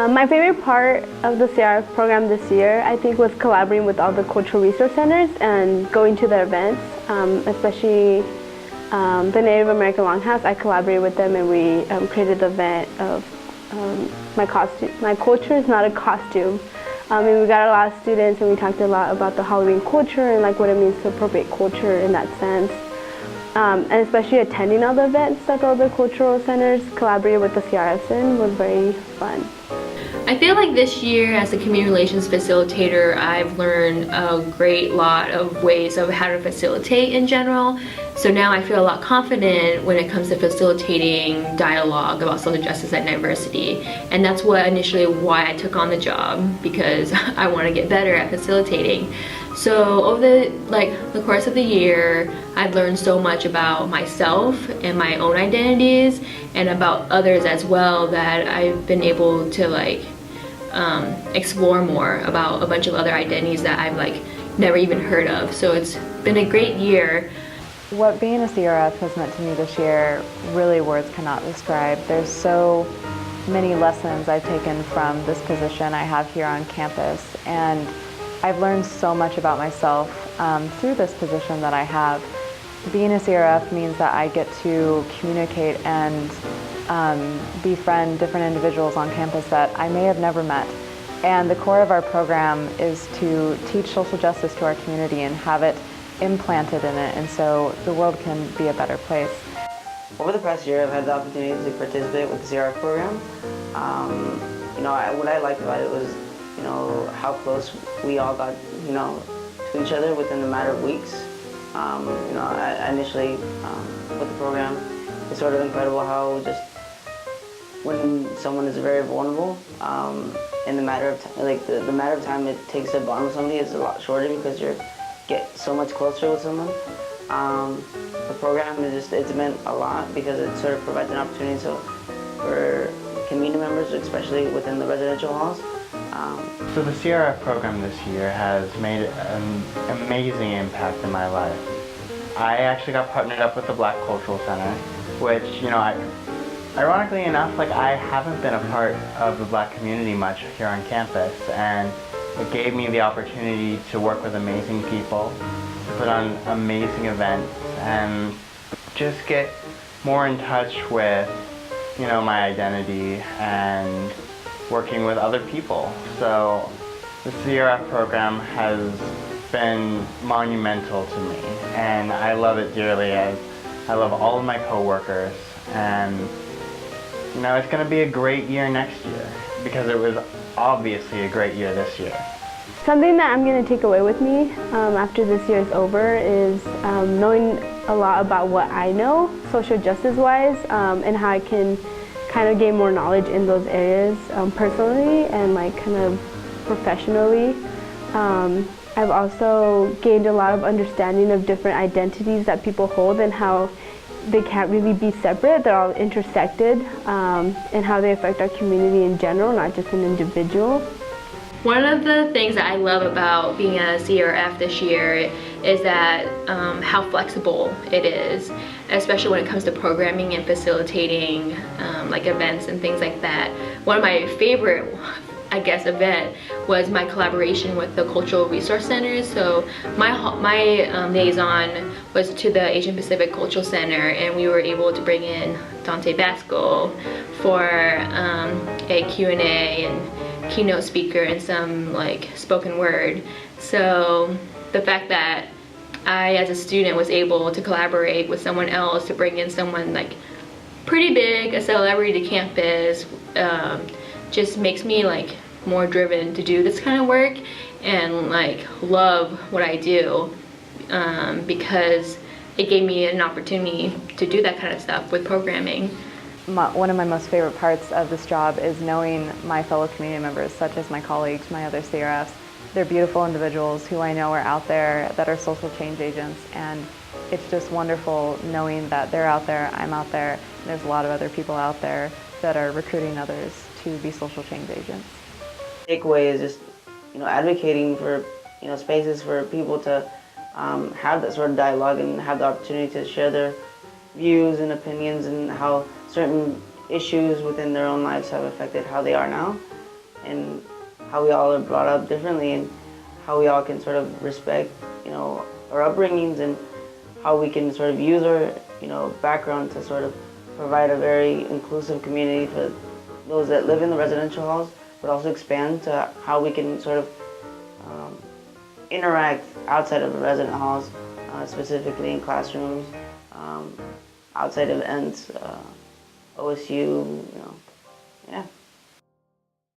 My favorite part of the CRF program this year, I think, was collaborating with all the cultural resource centers and going to their events, especially the Native American Longhouse. I collaborated with them and we created the event of my costume. My culture is not a costume. And we got a lot of students and we talked a lot about the Halloween culture and like what it means to appropriate culture in that sense. And especially attending all the events that all the cultural centers collaborated with the CRFs in was very fun. I feel like this year as a community relations facilitator, I've learned a great lot of ways of how to facilitate in general. So now I feel a lot confident when it comes to facilitating dialogue about social justice and diversity. And that's what initially why I took on the job, because I want to get better at facilitating. So over the course of the year, I've learned so much about myself and my own identities and about others as well, that I've been able to explore more about a bunch of other identities that I've never even heard of. So it's been a great year. What being a CRF has meant to me this year, really words cannot describe. There's so many lessons I've taken from this position I have here on campus, and I've learned so much about myself through this position that I have. Being a CRF means that I get to communicate and befriend different individuals on campus that I may have never met. And the core of our program is to teach social justice to our community and have it implanted in it, and so the world can be a better place. Over the past year, I've had the opportunity to participate with the CRF program. What I liked about it was, how close we all got, to each other within a matter of weeks. I initially, with the program, it's sort of incredible how just when someone is very vulnerable, in the matter of the matter of time it takes to bond with somebody is a lot shorter because you get so much closer with someone. The program it's meant a lot because it sort of provides an opportunity for community members, especially within the residential halls. So the CRF program this year has made an amazing impact in my life. I actually got partnered up with the Black Cultural Center, which, ironically enough, I haven't been a part of the Black community much here on campus, and it gave me the opportunity to work with amazing people, to put on amazing events, and just get more in touch with, my identity and working with other people. So the CRF program has been monumental to me, and I love it dearly, as I love all of my coworkers, and it's going to be a great year next year, because it was obviously a great year this year. Something that I'm going to take away with me after this year is over is knowing a lot about what I know, social justice-wise, and how I can kind of gain more knowledge in those areas personally and kind of professionally. I've also gained a lot of understanding of different identities that people hold and how they can't really be separate. They're all intersected, and how they affect our community in general, not just an individual. One of the things that I love about being a CRF this year is that how flexible it is, especially when it comes to programming and facilitating events and things like that. One of my favorite, event was my collaboration with the Cultural Resource Centers. So my liaison was to the Asian Pacific Cultural Center, and we were able to bring in Dante Basco for a Q&A and keynote speaker and some spoken word. So the fact that I as a student was able to collaborate with someone else to bring in someone pretty big, a celebrity to campus, just makes me more driven to do this kind of work and love what I do, because it gave me an opportunity to do that kind of stuff with programming. One of my most favorite parts of this job is knowing my fellow community members, such as my colleagues, my other CRFs. They're beautiful individuals who I know are out there that are social change agents, and it's just wonderful knowing that they're out there, I'm out there, and there's a lot of other people out there that are recruiting others to be social change agents. Takeaway is just, advocating for, spaces for people to have that sort of dialogue and have the opportunity to share their views and opinions and how certain issues within their own lives have affected how they are now. and how we all are brought up differently, and how we all can sort of respect, our upbringings, and how we can sort of use our, background to sort of provide a very inclusive community for those that live in the residential halls, but also expand to how we can sort of interact outside of the resident halls, specifically in classrooms, outside events, OSU, yeah.